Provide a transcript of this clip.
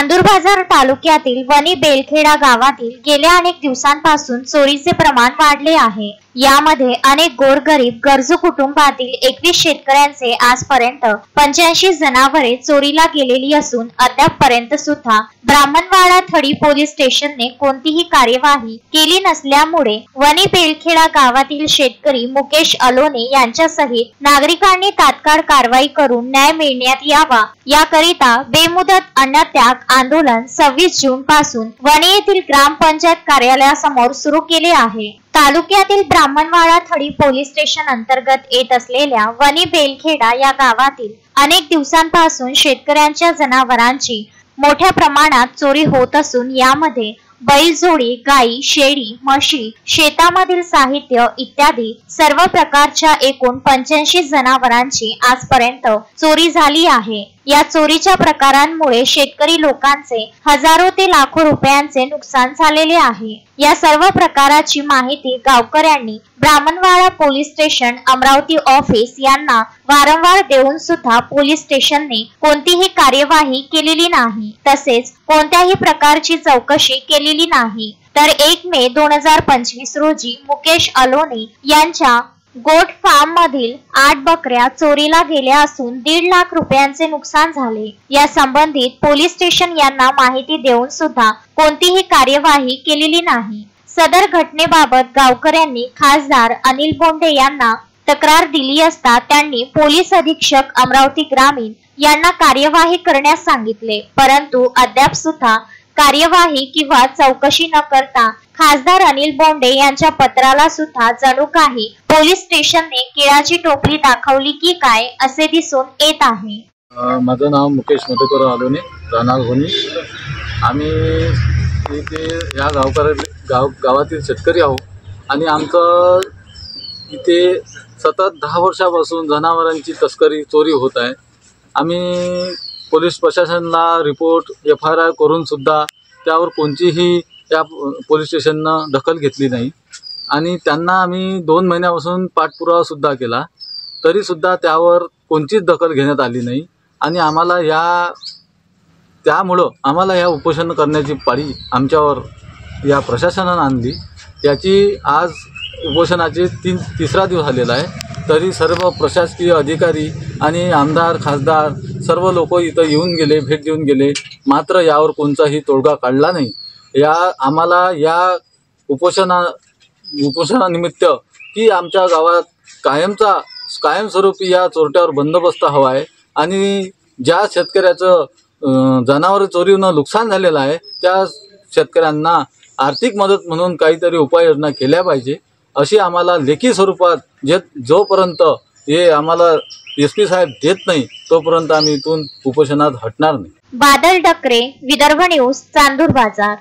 चांदूर बाजार तालुक्यातील वनी बेलखेडा गावातील गेल्या अनेक दिवसांपासून चोरीचे प्रमाण वाढले आहे। यामध्ये अनेक गोरगरीब गरजू कुटुंबातील 21 शेतकऱ्यांचे आजपर्यंत 85 जनावरे चोरीला गेलेली असून अद्यापपर्यंत सुद्धा ब्राह्मणवाडा थडी पोलीस स्टेशनने कोणतीही कार्यवाही केली नसल्यामुळे वनी बेलखेडा गावातील शेतकरी मुकेश अलोने यांच्यासहित नागरिकांनी तात्काळ कारवाई करून न्याय मिळण्यात यावा याकरिता बेमुदत अन्नत्याग आंदोलन 26 जून पासून वनी येथील ग्रामपंचायत कार्यालयासमोर सुरू केले आहे। तालुक्यातील ब्राह्मणवाडा थडी पोलीस स्टेशन अंतर्गत येत असलेल्या वनी बेलखेडा या गावातील अनेक दिवसांपासून शेतकऱ्यांच्या जनावरांची मोठ्या प्रमाणात चोरी होत असून यामध्ये बैलजोडी, गाई, शेळी, म्हशी, शेतामधील साहित्य इत्यादी सर्व प्रकारच्या एकूण 85 जनावरांची आजपर्यंत चोरी झाली आहे। या चोरीच्या प्रकारांमुळे शेतकरी लोकांचे हजारो ते लाखो रुपयांचे नुकसान झालेले आहे। या सर्व प्रकाराची माहिती गावकऱ्यांनी Brahmanwada police station Amravati office यांना वारंवार देऊन सुद्धा पोलीस स्टेशनने कोणतीही कार्यवाही केलेली नाही, तसेच कोणत्याही प्रकारची चौकशी केलेली नाही। तर 1 मे 2025 रोजी मुकेश अलोने यांच्या गोट फार्म मधील 8 बकऱ्या चोरीला गेल्या असून 1.5 लाख रुपयांचे नुकसान झाले। या संबंधित पोलीस स्टेशन यांना माहिती देऊन सुद्धा कोणतीही कार्यवाही केलेली नाही। सदर घटनेबाबत गावकऱ्यांनी खासदार अनिल बोंडे यांना तक्रार दिली असता त्यांनी पोलीस अधीक्षक अमरावती ग्रामीण यांना कार्यवाही करण्यास सांगितले, परंतु अद्याप सुद्धा कार्यवाही किंवा चौकशी न करता खासदार अनिल बोंडे यांच्या पत्राला सुद्धा जणू काही पोलीस स्टेशनने केळाची टोपली दाखवली की काय असे दिसून येत आहे। माझं नाव मुकेश मधुकर अलोने, राहणार वनी। आम्ही इथे या गावातील शेतकरी आहोत आणि आमचं इथे सतत 10 वर्षापासून जनावरांची तस्करी चोरी होत आहे। आम्ही पोलीस प्रशासनाला रिपोर्ट FIR करून सुद्धा त्यावर कोणतीही या पोलीस स्टेशननं दखल घेतली नाही आणि त्यांना आम्ही 2 महिन्यापासून पाठपुरावा सुद्धा केला, तरी सुद्धा त्यावर कोणतीच दखल घेण्यात आली नाही आणि त्यामुळं आम्हाला या उपोषण करण्याची पाळी आमच्यावर या प्रशासनानं आणली। याची आज उपोषणाचे तिसरा दिवस झालेला आहे, तरी सर्व प्रशासकीय अधिकारी आणि आमदार खासदार सर्व लोक इथं येऊन गेले, भेट देऊन गेले, मात्र यावर कोणताही तोडगा काढला नाही। आम्हाला या उपोषणानिमित्त की आमच्या गावात कायमस्वरूपी या चोरट्यावर बंदोबस्त हवा आहे आणि ज्या शेतकऱ्याचं जनावर चोरीनं नुकसान झालेलं आहे त्या शेतकऱ्यांना आर्थिक मदत म्हणून काहीतरी उपाययोजना केल्या पाहिजे, अशी आम्हाला लेखी स्वरूपात जोपर्यंत हे आम्हाला SP साहेब देत नाही तोपर्यंत आम्ही इथून उपोषणात हटणार नाही। बादल डकरे, विदर्भ न्यूज, चांदूर बाजार।